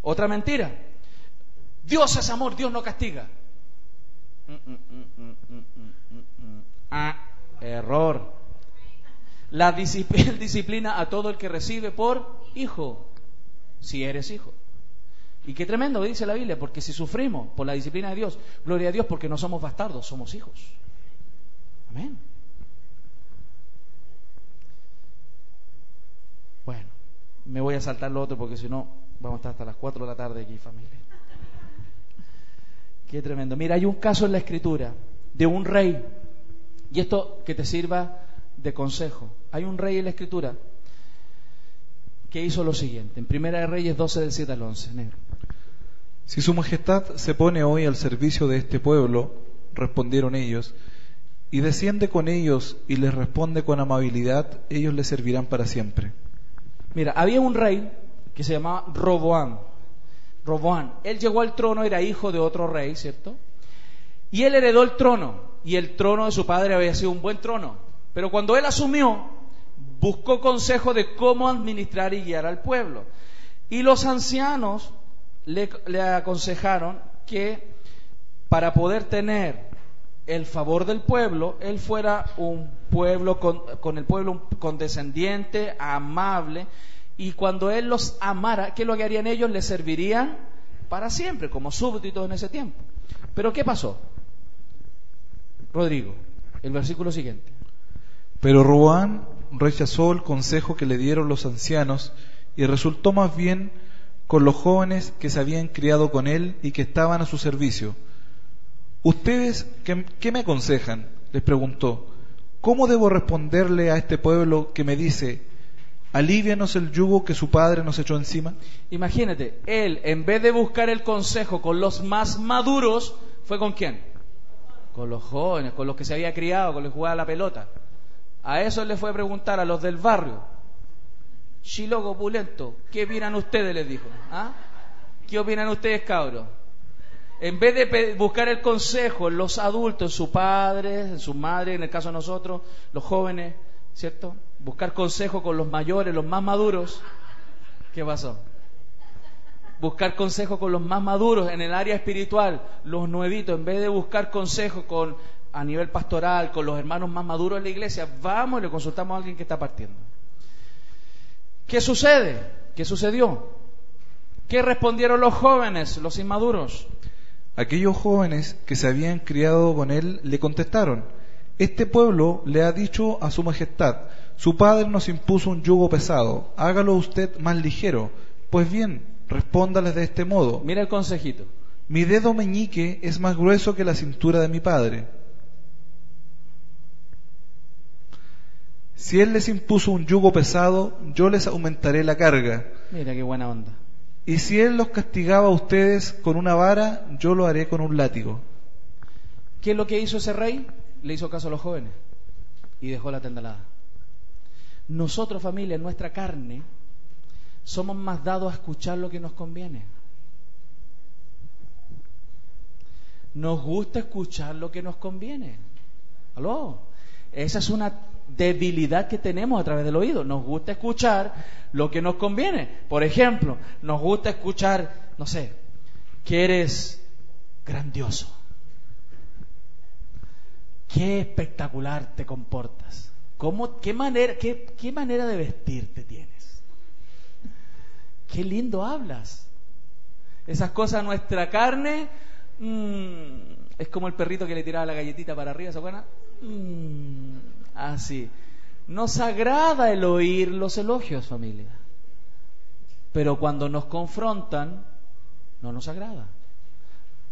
Otra mentira. Dios es amor, Dios no castiga. Error. La disciplina a todo el que recibe por hijo, si eres hijo. Y qué tremendo dice la Biblia, porque si sufrimos por la disciplina de Dios, gloria a Dios, porque no somos bastardos, somos hijos. Amén. Bueno, me voy a saltar lo otro porque si no vamos a estar hasta las 4 de la tarde aquí, familia. Qué tremendo. Mira, hay un caso en la Escritura de un rey, y esto que te sirva de consejo. Hay un rey en la Escritura que hizo lo siguiente, en Primera de Reyes 12, del 7 al 11, negro. Si su majestad se pone hoy al servicio de este pueblo, respondieron ellos, y desciende con ellos y les responde con amabilidad, ellos le servirán para siempre. Mira, había un rey que se llamaba Roboam. Él llegó al trono, era hijo de otro rey, ¿cierto? Y él heredó el trono, y el trono de su padre había sido un buen trono. Pero cuando él asumió, buscó consejo de cómo administrar y guiar al pueblo. Y los ancianos le aconsejaron que para poder tener el favor del pueblo, él fuera un pueblo con el pueblo condescendiente, amable, y cuando él los amara, ¿qué es lo que harían ellos? Le servirían para siempre, como súbditos en ese tiempo. Pero ¿qué pasó? Rodrigo, el versículo siguiente. Pero Roboam rechazó el consejo que le dieron los ancianos y resultó más bien con los jóvenes que se habían criado con él y que estaban a su servicio. ¿Ustedes qué me aconsejan?, les preguntó. ¿Cómo debo responderle a este pueblo que me dice, alívianos el yugo que su padre nos echó encima? Imagínate, él en vez de buscar el consejo con los más maduros, ¿fue con quién? Con los jóvenes, con los que se había criado, con los que jugaba la pelota. A eso le fue a preguntar a los del barrio. Chilogo pulento, ¿qué opinan ustedes? Les dijo. ¿Ah? ¿Qué opinan ustedes, cabros? En vez de buscar el consejo en los adultos, en su padre, en su madre, en el caso de nosotros, los jóvenes, ¿cierto? Buscar consejo con los mayores, los más maduros. ¿Qué pasó? Buscar consejo con los más maduros en el área espiritual, los nuevitos, en vez de buscar consejo a nivel pastoral, con los hermanos más maduros de la iglesia, vamos y le consultamos a alguien que está partiendo. ¿Qué sucede? ¿Qué sucedió? ¿Qué respondieron los jóvenes, los inmaduros? Aquellos jóvenes que se habían criado con él le contestaron, este pueblo le ha dicho a su majestad, su padre nos impuso un yugo pesado, hágalo usted más ligero. Pues bien, respóndales de este modo. Mira el consejito. Mi dedo meñique es más grueso que la cintura de mi padre. Si él les impuso un yugo pesado, yo les aumentaré la carga. Mira qué buena onda. Y si él los castigaba a ustedes con una vara, yo lo haré con un látigo. ¿Qué es lo que hizo ese rey? Le hizo caso a los jóvenes y dejó la tendalada. Nosotros, familia, en nuestra carne, somos más dados a escuchar lo que nos conviene. Nos gusta escuchar lo que nos conviene. ¿Aló? Esa es una debilidad que tenemos a través del oído. Nos gusta escuchar lo que nos conviene. Por ejemplo, nos gusta escuchar, no sé, que eres grandioso. Qué espectacular te comportas. ¿Qué manera de vestirte tienes? Qué lindo hablas. Esas cosas, nuestra carne, es como el perrito que le tiraba la galletita para arriba, ¿se acuerdan? Así. Nos agrada el oír los elogios, familia. Pero cuando nos confrontan, no nos agrada.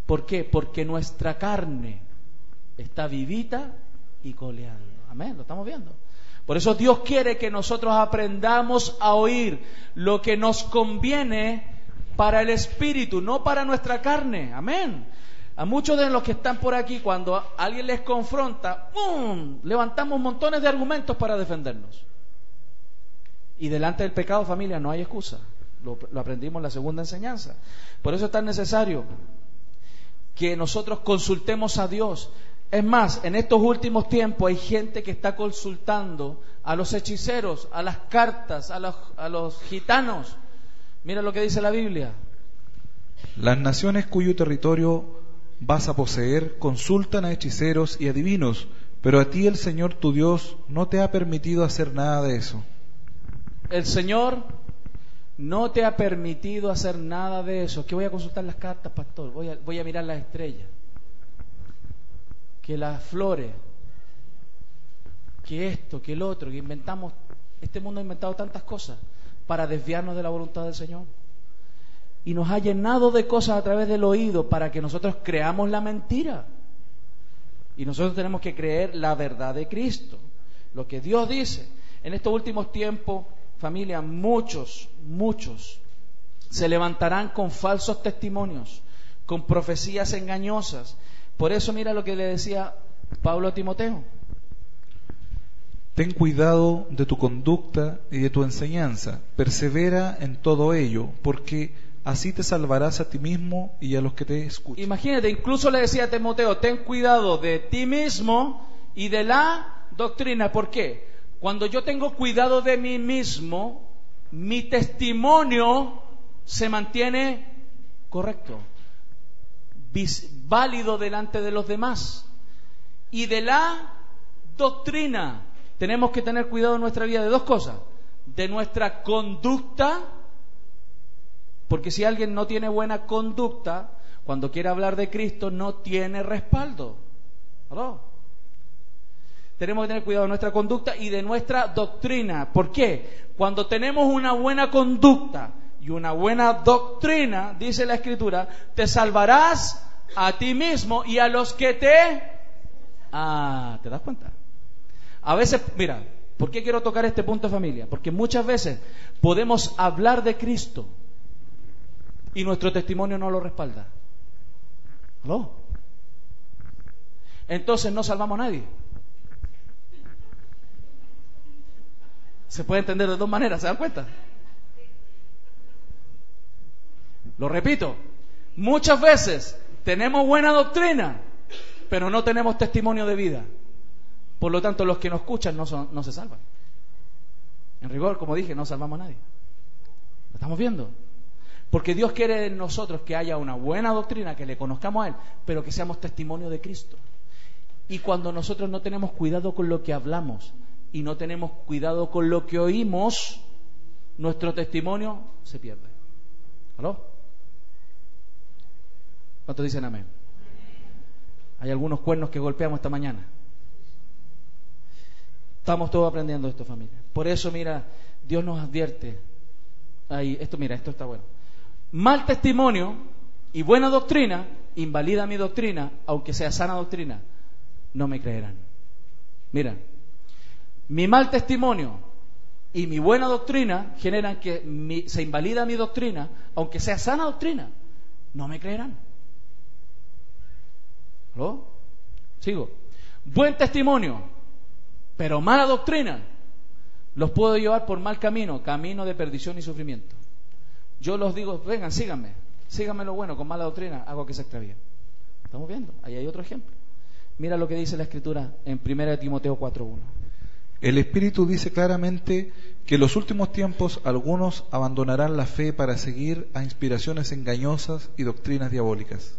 ¿Por qué? Porque nuestra carne está vivita y coleando. Amén, lo estamos viendo. Por eso Dios quiere que nosotros aprendamos a oír lo que nos conviene para el espíritu, no para nuestra carne. Amén. A muchos de los que están por aquí, cuando alguien les confronta, levantamos montones de argumentos para defendernos. Y delante del pecado, familia, no hay excusa. Lo aprendimos en la segunda enseñanza. Por eso es tan necesario que nosotros consultemos a Dios. Es más, en estos últimos tiempos hay gente que está consultando a los hechiceros, a las cartas, a los gitanos. Mira lo que dice la Biblia. Las naciones cuyo territorio vas a poseer consultan a hechiceros y adivinos, pero a ti el Señor tu Dios no te ha permitido hacer nada de eso. El Señor no te ha permitido hacer nada de eso. ¿Qué voy a consultar las cartas, pastor? Voy a mirar las estrellas, que las flores, que esto, que el otro, que inventamos. Este mundo ha inventado tantas cosas para desviarnos de la voluntad del Señor. Y nos ha llenado de cosas a través del oído para que nosotros creamos la mentira. Y nosotros tenemos que creer la verdad de Cristo, lo que Dios dice. En estos últimos tiempos, familia, muchos se levantarán con falsos testimonios, con profecías engañosas. Por eso mira lo que le decía Pablo a Timoteo. Ten cuidado de tu conducta y de tu enseñanza, persevera en todo ello, porque así te salvarás a ti mismo y a los que te escuchan. Imagínate, incluso le decía a Timoteo, ten cuidado de ti mismo y de la doctrina. ¿Por qué? Cuando yo tengo cuidado de mí mismo, mi testimonio se mantiene correcto, válido delante de los demás. Y de la doctrina, tenemos que tener cuidado en nuestra vida de dos cosas: de nuestra conducta, porque si alguien no tiene buena conducta, cuando quiere hablar de Cristo, no tiene respaldo. ¿Aló? Tenemos que tener cuidado de nuestra conducta y de nuestra doctrina. ¿Por qué? Cuando tenemos una buena conducta y una buena doctrina, dice la Escritura, te salvarás a ti mismo y a los que te... ¿te das cuenta? A veces, mira, ¿por qué quiero tocar este punto, familia? Porque muchas veces podemos hablar de Cristo y nuestro testimonio no lo respalda. ¿Aló? Entonces no salvamos a nadie. Se puede entender de dos maneras, ¿se dan cuenta? Lo repito, muchas veces tenemos buena doctrina, pero no tenemos testimonio de vida. Por lo tanto, los que nos escuchan no se salvan. En rigor, como dije, no salvamos a nadie. ¿Lo estamos viendo? Porque Dios quiere en nosotros que haya una buena doctrina, que le conozcamos a Él, pero que seamos testimonio de Cristo. Y cuando nosotros no tenemos cuidado con lo que hablamos y no tenemos cuidado con lo que oímos, nuestro testimonio se pierde. ¿Aló? ¿Cuántos dicen amén? Hay algunos cuernos que golpeamos esta mañana. Estamos todos aprendiendo esto, familia. Por eso, mira, Dios nos advierte. Esto está bueno. Mal testimonio y buena doctrina invalida mi doctrina, aunque sea sana doctrina. No me creerán. Mira, mi mal testimonio y mi buena doctrina generan que se invalida mi doctrina, aunque sea sana doctrina. No me creerán. ¿Aló? Sigo. Buen testimonio, pero mala doctrina, los puedo llevar por mal camino, camino de perdición y sufrimiento. Yo los digo, vengan, síganme lo bueno, con mala doctrina hago que se extravíe. ¿Estamos viendo? Ahí hay otro ejemplo. Mira lo que dice la Escritura en 1 Timoteo 4:1. El Espíritu dice claramente que en los últimos tiempos algunos abandonarán la fe para seguir a inspiraciones engañosas y doctrinas diabólicas.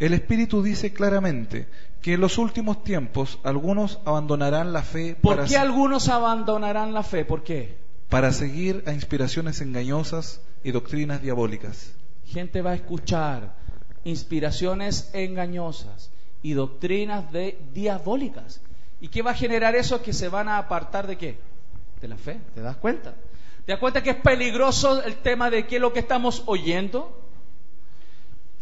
El Espíritu dice claramente que en los últimos tiempos algunos abandonarán la fe ¿Por qué algunos abandonarán la fe? ¿Por qué? para seguir a inspiraciones engañosas y doctrinas diabólicas. Gente va a escuchar inspiraciones engañosas y doctrinas diabólicas. ¿Y qué va a generar eso? Que se van a apartar ¿de qué? De la fe. ¿Te das cuenta? ¿Te das cuenta que es peligroso el tema de qué es lo que estamos oyendo?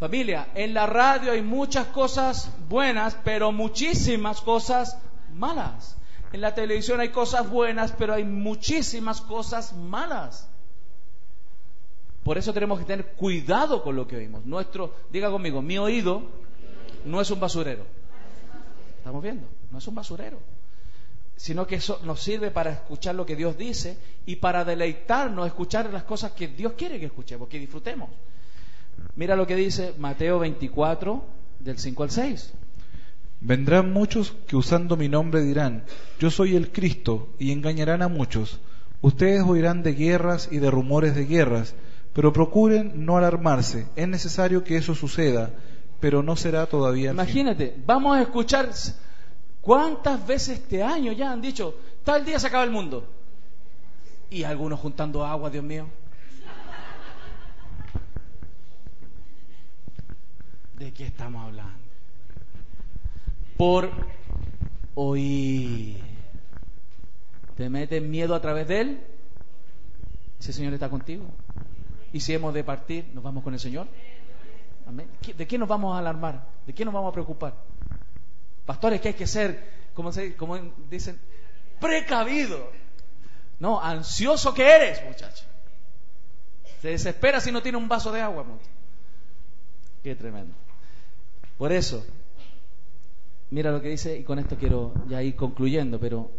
Familia, en la radio hay muchas cosas buenas, pero muchísimas cosas malas. En la televisión hay cosas buenas, pero hay muchísimas cosas malas. Por eso tenemos que tener cuidado con lo que oímos. Diga conmigo, mi oído no es un basurero. ¿Estamos viendo? No es un basurero. Sino que eso nos sirve para escuchar lo que Dios dice y para deleitarnos, escuchar las cosas que Dios quiere que escuchemos, que disfrutemos. Mira lo que dice Mateo 24, del 5 al 6. Vendrán muchos que usando mi nombre dirán, yo soy el Cristo, y engañarán a muchos. Ustedes oirán de guerras y de rumores de guerras, pero procuren no alarmarse. Es necesario que eso suceda, pero no será todavía el fin. Imagínate, vamos a escuchar cuántas veces este año ya han dicho, tal día se acaba el mundo. Y algunos juntando agua, Dios mío. ¿De qué estamos hablando? Por oír. ¿Te metes miedo a través de Él? Ese Señor está contigo. Y si hemos de partir, ¿nos vamos con el Señor? Amén. ¿De qué nos vamos a alarmar? ¿De qué nos vamos a preocupar? Pastores, que hay que ser, como dicen, precavido. No, ansioso que eres, muchacho. Se desespera si no tiene un vaso de agua, muchacho. Qué tremendo. Por eso, mira lo que dice, y con esto quiero ya ir concluyendo, pero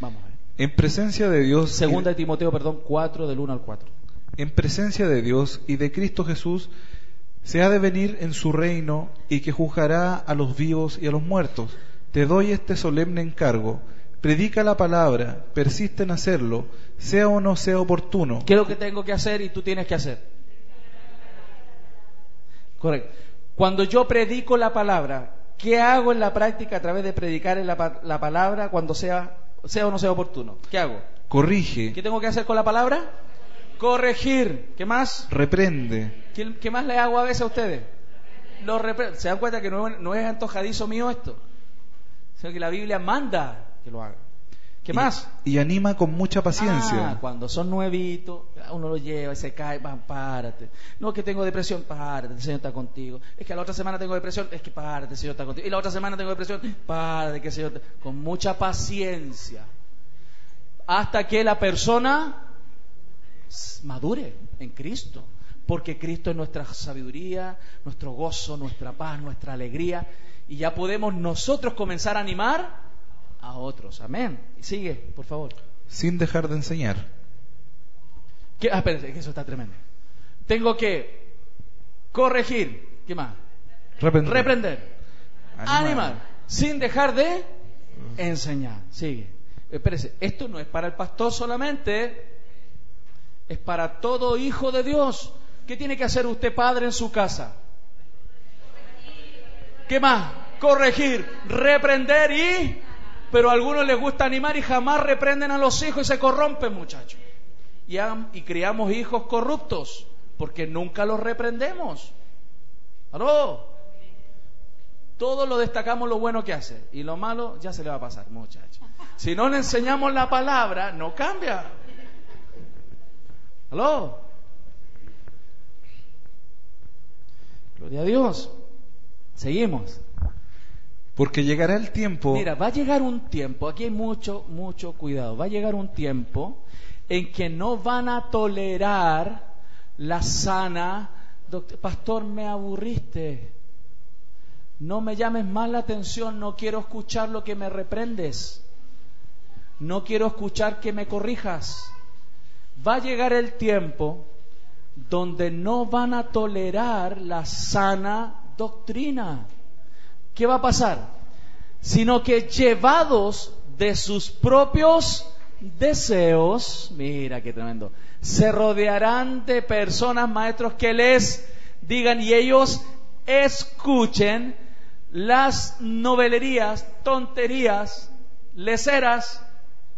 vamos a ver. En presencia de Dios... Segunda de Timoteo, 4, del 1 al 4. En presencia de Dios y de Cristo Jesús, se ha de venir en su reino y que juzgará a los vivos y a los muertos. Te doy este solemne encargo. Predica la palabra, persiste en hacerlo, sea o no sea oportuno. ¿Qué es lo que tengo que hacer y tú tienes que hacer? Correcto. Cuando yo predico la palabra, ¿qué hago en la práctica a través de predicar la palabra cuando sea o no sea oportuno? ¿Qué hago? Corrige. ¿Qué tengo que hacer con la palabra? Corregir. ¿Qué más? Reprende. ¿Qué más le hago a veces a ustedes? ¿Se dan cuenta que no es antojadizo mío esto? Sino que la Biblia manda que lo haga. ¿Qué más? Y anima con mucha paciencia. Cuando son nuevitos, uno lo lleva y se cae, párate. No, que tengo depresión, párate, el Señor está contigo. Es que la otra semana tengo depresión, es que párate, el Señor está contigo. Y la otra semana tengo depresión, párate, que el Señor está... Con mucha paciencia. Hasta que la persona madure en Cristo. Porque Cristo es nuestra sabiduría, nuestro gozo, nuestra paz, nuestra alegría. Y ya podemos nosotros comenzar a animar a otros. Amén. Y sigue, por favor. Sin dejar de enseñar. Espérense, que eso está tremendo. Tengo que corregir. ¿Qué más? Reprender. Animar. Sin dejar de enseñar. Sigue. Espérense, esto no es para el pastor solamente. Es para todo hijo de Dios. ¿Qué tiene que hacer usted, padre, en su casa? ¿Qué más? Corregir, reprender Pero a algunos les gusta animar y jamás reprenden a los hijos y se corrompen, muchachos. Y criamos hijos corruptos porque nunca los reprendemos. ¿Aló? Todo lo destacamos lo bueno que hace y lo malo ya se le va a pasar, muchachos. Si no le enseñamos la palabra, no cambia. ¿Aló? Gloria a Dios. Seguimos. Porque llegará el tiempo... Mira, va a llegar un tiempo, aquí hay mucho cuidado, va a llegar un tiempo en que no van a tolerar la sana pastor, me aburriste, no me llames más la atención, no quiero escuchar lo que me reprendes, no quiero escuchar que me corrijas. Va a llegar el tiempo donde no van a tolerar la sana doctrina. ¿Qué va a pasar? Sino que llevados de sus propios deseos, mira qué tremendo, se rodearán de personas, maestros, que les digan, y ellos escuchen las novelerías, tonterías, leceras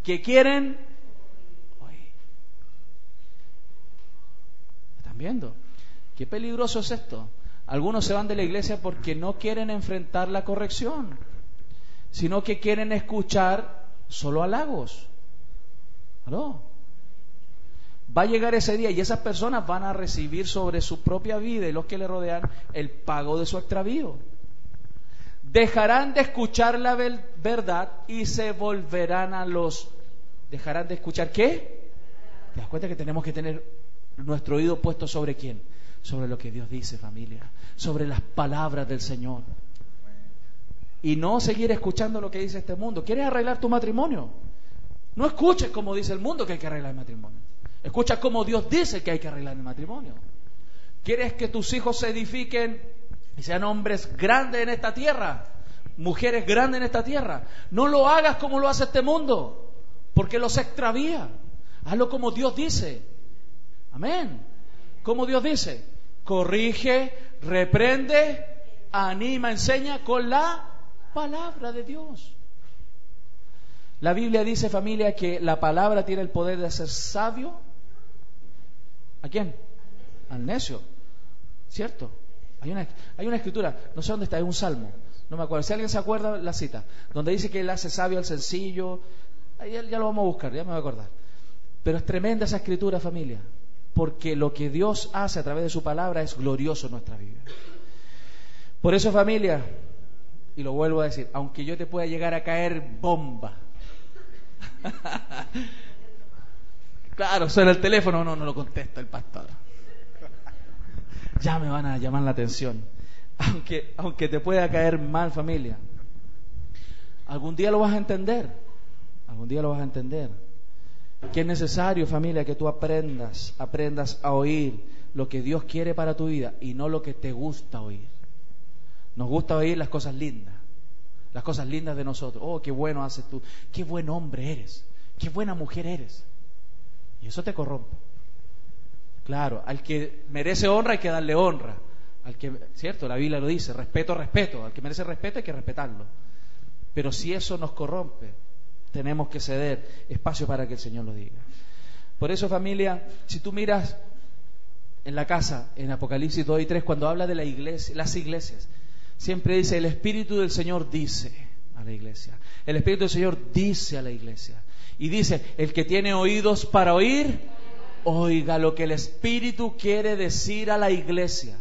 que quieren oír. ¿Están viendo? Qué peligroso es esto. Algunos se van de la iglesia porque no quieren enfrentar la corrección, sino que quieren escuchar solo halagos. ¿Aló? Va a llegar ese día y esas personas van a recibir sobre su propia vida y los que le rodean el pago de su extravío. Dejarán de escuchar la verdad y se volverán a los... ¿Dejarán de escuchar qué? ¿Te das cuenta que tenemos que tener nuestro oído puesto sobre quién? Sobre lo que Dios dice, familia. Sobre las palabras del Señor. Y no seguir escuchando lo que dice este mundo. ¿Quieres arreglar tu matrimonio? No escuches como dice el mundo que hay que arreglar el matrimonio. Escucha como Dios dice que hay que arreglar el matrimonio. ¿Quieres que tus hijos se edifiquen y sean hombres grandes en esta tierra? Mujeres grandes en esta tierra. No lo hagas como lo hace este mundo, porque los extravía. Hazlo como Dios dice. Amén. Como Dios dice. Corrige, reprende, anima, enseña con la palabra de Dios. La Biblia dice, familia, que la palabra tiene el poder de hacer sabio. ¿A quién? Al necio. ¿Cierto? Hay una escritura, no sé dónde está, es un salmo, no me acuerdo. Si alguien se acuerda, la cita, donde dice que Él hace sabio al sencillo. Ya lo vamos a buscar, ya me voy a acordar. Pero es tremenda esa escritura, familia, porque lo que Dios hace a través de su palabra es glorioso en nuestra vida. Por eso, familia, y lo vuelvo a decir, aunque yo te pueda llegar a caer bomba, claro, suena el teléfono, no lo contesta el pastor, ya me van a llamar la atención. Aunque te pueda caer mal, familia, algún día lo vas a entender. Algún día lo vas a entender. Que es necesario, familia, que tú aprendas a oír lo que Dios quiere para tu vida y no lo que te gusta oír. Nos gusta oír las cosas lindas de nosotros. Oh, qué bueno haces tú, qué buen hombre eres, qué buena mujer eres. Y eso te corrompe. Claro, al que merece honra hay que darle honra. Cierto, la Biblia lo dice, respeto. Al que merece respeto hay que respetarlo. Pero si eso nos corrompe, tenemos que ceder espacio para que el Señor lo diga. Por eso, familia, si tú miras en la casa, en Apocalipsis 2 y 3, cuando habla de la iglesia, las iglesias, siempre dice, el Espíritu del Señor dice a la iglesia. El Espíritu del Señor dice a la iglesia. Y dice, el que tiene oídos para oír, oiga lo que el Espíritu quiere decir a la iglesia.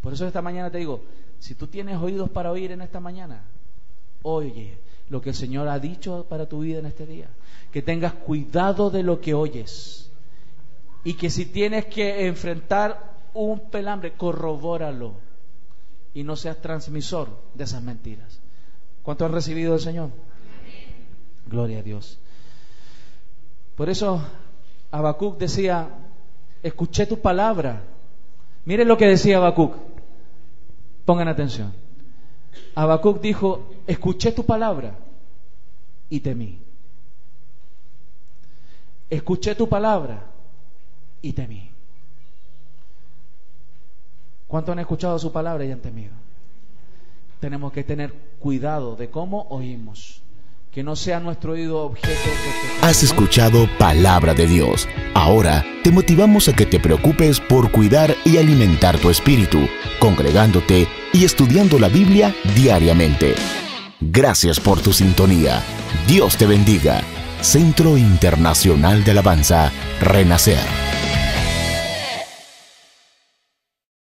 Por eso esta mañana te digo, si tú tienes oídos para oír en esta mañana, oye lo que el Señor ha dicho para tu vida en este día. Que tengas cuidado de lo que oyes. Y que si tienes que enfrentar un pelambre, corrobóralo. Y no seas transmisor de esas mentiras. ¿Cuánto han recibido del Señor? Gloria a Dios. Por eso Habacuc decía, escuché tu palabra. Miren lo que decía Habacuc. Pongan atención. Habacuc dijo, escuché tu palabra y temí. Escuché tu palabra y temí. ¿Cuántos han escuchado su palabra y han temido? Tenemos que tener cuidado de cómo oímos. Que no sea nuestro oído objeto de... Has escuchado Palabra de Dios. Ahora te motivamos a que te preocupes por cuidar y alimentar tu espíritu, congregándote y estudiando la Biblia diariamente. Gracias por tu sintonía. Dios te bendiga. Centro Internacional de Alabanza, Renacer.